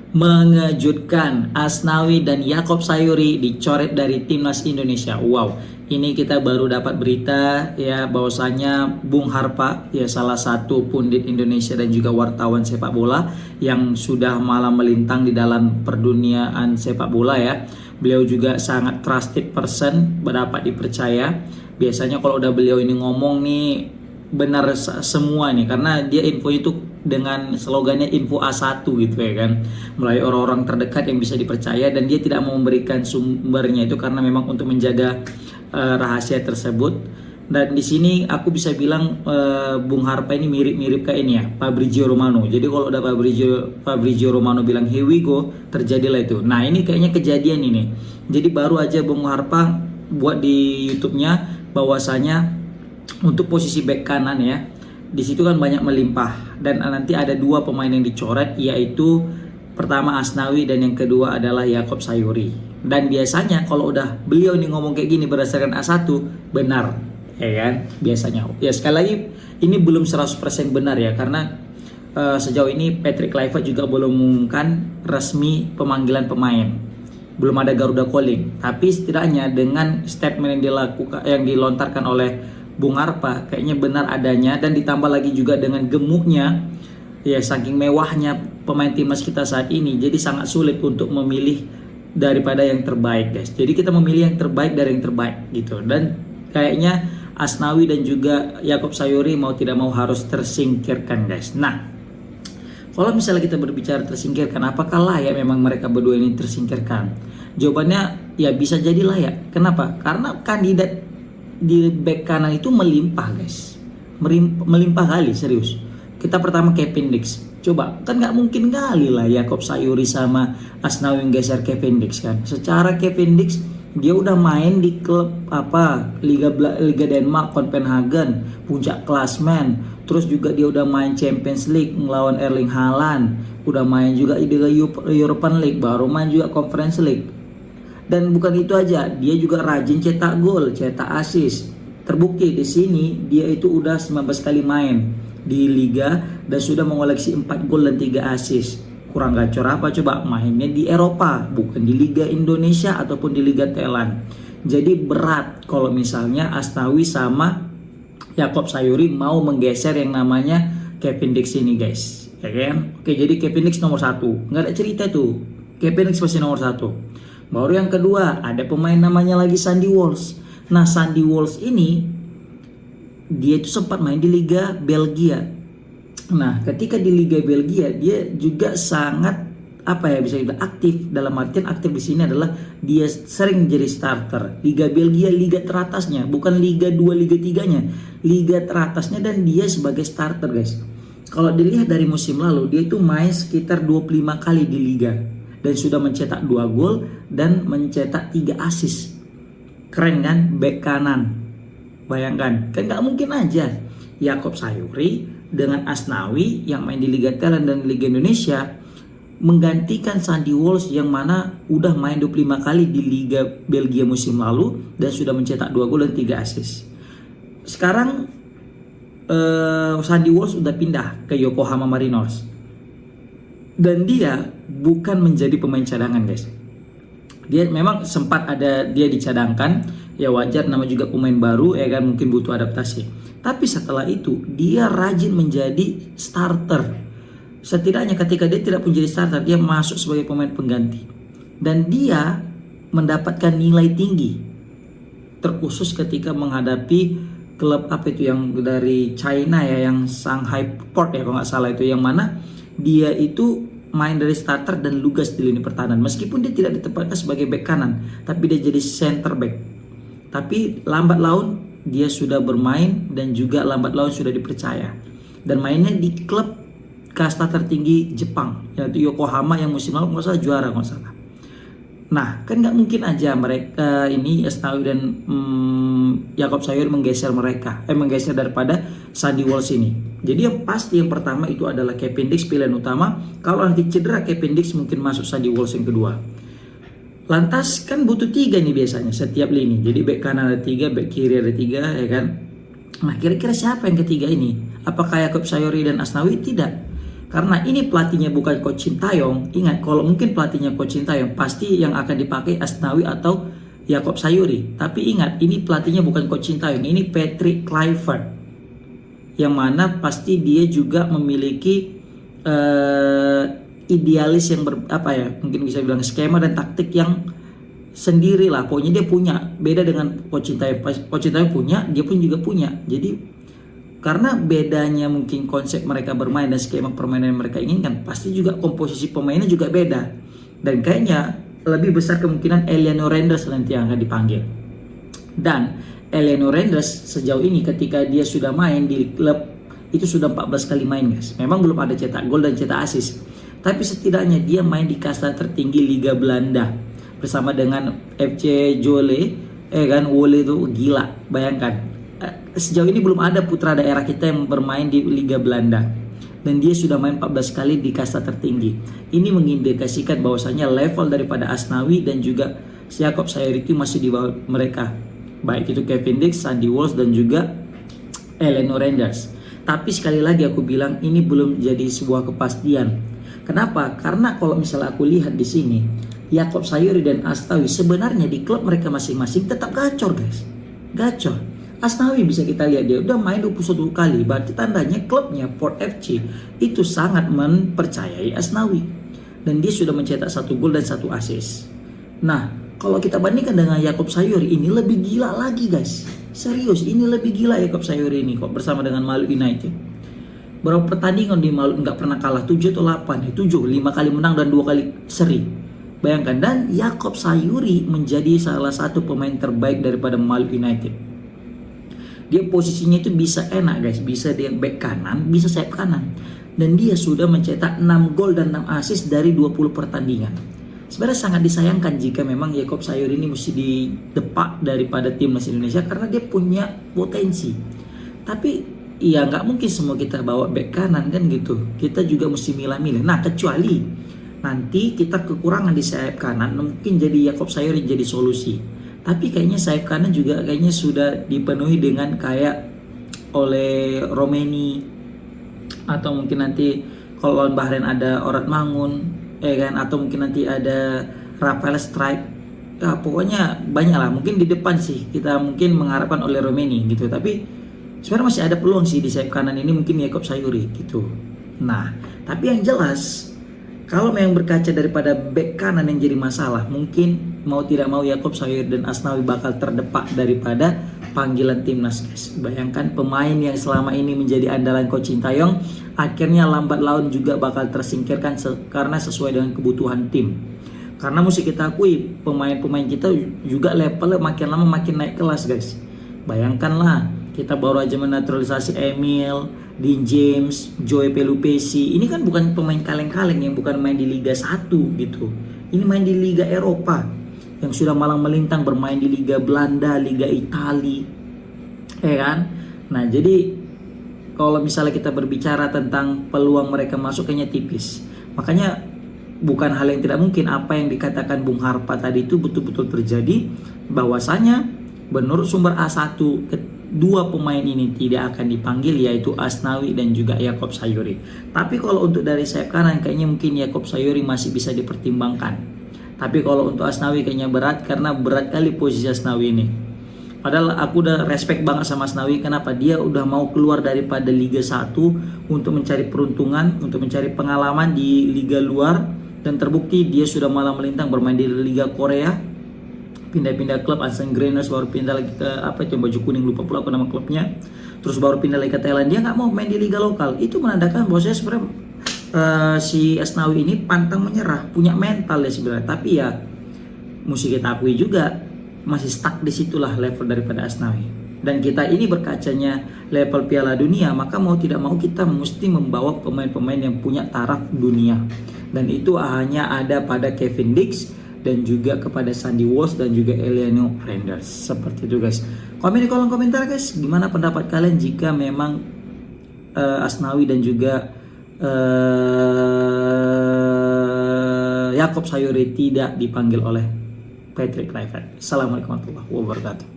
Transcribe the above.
Mengejutkan, Asnawi dan Yakob Sayuri dicoret dari timnas Indonesia. Wow, ini kita baru dapat berita ya bahwasanya Bung Harpa ya salah satu pundit Indonesia dan juga wartawan sepak bola yang sudah malam melintang di dalam perduniaan sepak bola ya. Beliau juga sangat trusted person, dapat dipercaya. Biasanya kalau udah beliau ini ngomong nih benar semua nih, karena dia info itu dengan slogannya info A1 gitu ya kan, melalui orang-orang terdekat yang bisa dipercaya, dan dia tidak mau memberikan sumbernya itu karena memang untuk menjaga rahasia tersebut. Dan di sini aku bisa bilang Bung Harpa ini mirip-mirip kayak ini ya, Fabrizio Romano. Jadi kalau udah Fabrizio Romano bilang here we go, terjadilah itu. Nah ini kayaknya kejadian ini. Jadi baru aja Bung Harpa buat di YouTube-nya bahwasanya untuk posisi bek kanan ya, di situ kan banyak melimpah, dan nanti ada dua pemain yang dicoret, yaitu pertama Asnawi dan yang kedua adalah Yakob Sayuri. Dan biasanya kalau udah beliau ini ngomong kayak gini berdasarkan A1 benar ya kan, biasanya ya. Sekali lagi ini belum 100% benar ya, karena sejauh ini Patrick Kluivert juga belum mengumumkan resmi pemanggilan pemain, belum ada Garuda Calling. Tapi setidaknya dengan statement yang dilontarkan oleh Bung Harpa kayaknya benar adanya, dan ditambah lagi juga dengan gemuknya ya, saking mewahnya pemain timnas kita saat ini, jadi sangat sulit untuk memilih daripada yang terbaik guys. Jadi kita memilih yang terbaik dari yang terbaik gitu, dan kayaknya Asnawi dan juga Yakob Sayuri mau tidak mau harus tersingkirkan guys. Nah, kalau misalnya kita berbicara tersingkirkan, apakah layak memang mereka berdua ini tersingkirkan? Jawabannya ya bisa jadi layak. Kenapa? Karena kandidat di bek kanan itu melimpah guys, melimpah kali, serius. Kita pertama Kevin Dix, coba kan nggak mungkin kali lah Yakob Sayuri sama Asnawi geser Kevin Dix kan. Secara Kevin Dix dia udah main di klub Liga Denmark, Copenhagen, puncak klasmen. Terus juga dia udah main Champions League melawan Erling Haaland, udah main juga di European League, baru main juga Conference League. Dan bukan itu aja, dia juga rajin cetak gol, cetak assist. Terbukti di sini dia itu udah 19 kali main di liga dan sudah mengoleksi 4 gol dan 3 assist. Kurang gacor apa coba, mainnya di Eropa, bukan di Liga Indonesia ataupun di Liga Thailand. Jadi berat kalau misalnya Asnawi sama Yakob Sayuri mau menggeser yang namanya Kevin Dix ini guys, ya kan? Oke, jadi Kevin Dix nomor 1, nggak ada cerita tuh, Kevin Dix pasti nomor 1. Baru yang kedua ada pemain namanya lagi Sandy Walsh. Nah Sandy Walsh ini dia itu sempat main di Liga Belgia. Nah ketika di Liga Belgia dia juga sangat bisa dibilang aktif. Dalam artian aktif di sini adalah dia sering jadi starter. Liga Belgia liga teratasnya, bukan Liga 2 Liga 3-nya, liga teratasnya, dan dia sebagai starter guys. Kalau dilihat dari musim lalu dia itu main sekitar 25 kali di liga dan sudah mencetak 2 gol dan mencetak 3 assist. Keren kan, bek kanan. Bayangkan, kan nggak mungkin aja Yakob Sayuri dengan Asnawi yang main di Liga Thailand dan Liga Indonesia menggantikan Sandy Walsh yang mana udah main 25 kali di Liga Belgia musim lalu dan sudah mencetak 2 gol dan 3 assist. Sekarang Sandy Walsh udah pindah ke Yokohama Marinos. Dan dia bukan menjadi pemain cadangan guys. Dia memang sempat ada dia dicadangkan, ya wajar, nama juga pemain baru ya kan, mungkin butuh adaptasi. Tapi setelah itu dia rajin menjadi starter. Setidaknya ketika dia tidak menjadi starter, dia masuk sebagai pemain pengganti. Dan dia mendapatkan nilai tinggi, terkhusus ketika menghadapi klub yang dari China ya, yang Shanghai Port ya kalau nggak salah itu, yang mana dia itu main dari starter dan lugas di lini pertahanan. Meskipun dia tidak ditempatkan sebagai bek kanan, tapi dia jadi center back. Tapi lambat laun dia sudah bermain dan juga lambat laun sudah dipercaya. Dan mainnya di klub kasta tertinggi Jepang, yaitu Yokohama, yang musim lalu nggak salah juara nggak salah. Nah kan nggak mungkin aja mereka ini Asnawi dan Yakob Sayuri menggeser daripada Sandy Walsh ini. Jadi yang pasti yang pertama itu adalah Kevin Dix pilihan utama. Kalau nanti cedera Kevin Dix mungkin masuk Sandy Walsh yang kedua. Lantas kan butuh 3 nih biasanya setiap lini. Jadi bek kanan ada 3, bek kiri ada 3 ya kan. Nah kira-kira siapa yang ketiga ini? Apakah Yakob Sayuri dan Asnawi? Tidak. Karena ini pelatihnya bukan Coach Sintayong. Ingat, kalau mungkin pelatihnya Coach Sintayong, pasti yang akan dipakai Asnawi atau Yaakob Sayuri. Tapi ingat, ini pelatihnya bukan Coach Sintayong, ini Patrick Kluivert. Yang mana pasti dia juga memiliki idealis yang mungkin bisa bilang skema dan taktik yang sendiri lah. Pokoknya dia punya, beda dengan Coach Sintayong. Coach Sintayong punya, dia pun juga punya. Jadi karena bedanya mungkin konsep mereka bermain dan skema permainan yang mereka inginkan, pasti juga komposisi pemainnya juga beda. Dan kayaknya lebih besar kemungkinan Eleno Renders nanti yang akan dipanggil. Dan Eleno Renders sejauh ini ketika dia sudah main di klub itu sudah 14 kali main, guys. Memang belum ada cetak gol dan cetak assist, tapi setidaknya dia main di kasta tertinggi Liga Belanda bersama dengan FC Zwolle. Wolle itu gila, bayangkan. Sejauh ini belum ada putra daerah kita yang bermain di Liga Belanda, dan dia sudah main 14 kali di kasta tertinggi. Ini mengindikasikan bahwasanya level daripada Asnawi dan juga Yaakob Sayuri itu masih di bawah mereka, baik itu Kevin Dix, Sandy Walsh dan juga Eleno Renders. Tapi sekali lagi aku bilang ini belum jadi sebuah kepastian. Kenapa? Karena kalau misalnya aku lihat di sini, Yaakob Sayuri dan Asnawi sebenarnya di klub mereka masing-masing tetap gacor, guys. Gacor. Asnawi bisa kita lihat dia udah main 21 kali, berarti tandanya klubnya Port FC itu sangat mempercayai Asnawi, dan dia sudah mencetak 1 gol dan 1 assist. Nah, kalau kita bandingkan dengan Yaakob Sayuri, ini lebih gila lagi, guys. Serius, ini lebih gila Yaakob Sayuri ini kok bersama dengan Maluku United. Berapa pertandingan di Maluku nggak pernah kalah, 7 atau 8, 7, 5 kali menang dan 2 kali seri. Bayangkan, dan Yaakob Sayuri menjadi salah satu pemain terbaik daripada Maluku United. Dia posisinya itu bisa enak, guys, bisa dia back kanan, bisa sayap kanan, dan dia sudah mencetak 6 gol dan 6 assist dari 20 pertandingan. Sebenarnya sangat disayangkan jika memang Yaakob Sayuri ini mesti didepak daripada timnas Indonesia karena dia punya potensi. Tapi ya nggak mungkin semua kita bawa back kanan kan gitu. Kita juga mesti milah-milah. Nah, kecuali nanti kita kekurangan di sayap kanan, mungkin jadi Yaakob Sayuri jadi solusi. Tapi kayaknya sayap kanan juga kayaknya sudah dipenuhi dengan kayak oleh Romeni, atau mungkin nanti kalau lawan Bahrain ada Orad Mangun, atau mungkin nanti ada Rafael Strike. Ya, pokoknya banyak lah. Mungkin di depan sih kita mungkin mengharapkan oleh Romeni gitu. Tapi sebenarnya masih ada peluang sih di sayap kanan ini, mungkin Yaakob Sayuri gitu. Nah, tapi yang jelas kalau memang berkaca daripada back kanan yang jadi masalah, mungkin mau tidak mau Yaakob Sayuri dan Asnawi bakal terdepak daripada panggilan timnas, guys. Bayangkan pemain yang selama ini menjadi andalan Coach Sintayong akhirnya lambat laun juga bakal tersingkirkan karena sesuai dengan kebutuhan tim. Karena mesti kita akui pemain-pemain kita juga levelnya makin lama makin naik kelas, guys. Bayangkanlah, kita baru aja menaturalisasi Emil, Dean James, Joey Pelupesi. Ini kan bukan pemain kaleng-kaleng yang bukan main di Liga 1 gitu. Ini main di Liga Eropa yang sudah malang melintang bermain di Liga Belanda, Liga Italia. Kan? Nah, jadi kalau misalnya kita berbicara tentang peluang mereka masuk kayaknya tipis. Makanya bukan hal yang tidak mungkin apa yang dikatakan Bung Harpa tadi itu betul-betul terjadi, bahwasanya menurut sumber A1 dua pemain ini tidak akan dipanggil, yaitu Asnawi dan juga Yaakob Sayuri. Tapi kalau untuk dari sayap kanan kayaknya mungkin Yaakob Sayuri masih bisa dipertimbangkan. Tapi kalau untuk Asnawi kayaknya berat, karena berat kali posisi Asnawi ini. Padahal aku udah respect banget sama Asnawi. Kenapa? Dia udah mau keluar daripada Liga 1 untuk mencari peruntungan, untuk mencari pengalaman di liga luar, dan terbukti dia sudah malah melintang bermain di Liga Korea, pindah-pindah klub, Ansan Greeners, baru pindah lagi ke baju kuning, lupa pula aku nama klubnya, terus baru pindah lagi ke Thailand. Dia nggak mau main di liga lokal. Itu menandakan bahwa saya sebenarnya si Asnawi ini pantang menyerah, punya mental ya sebenarnya. Tapi ya mesti kita akui juga masih stuck di situlah level daripada Asnawi. Dan kita ini berkacanya level Piala Dunia, maka mau tidak mau kita mesti membawa pemain-pemain yang punya taraf dunia. Dan itu hanya ada pada Kevin Dix dan juga kepada Sandy Walsh dan juga Eleno Renders. Seperti itu, guys. Komen di kolom komentar, guys, gimana pendapat kalian jika memang Asnawi dan juga Yaakob Sayuri tidak dipanggil oleh Patrick Kluivert. Assalamualaikum warahmatullahi wabarakatuh.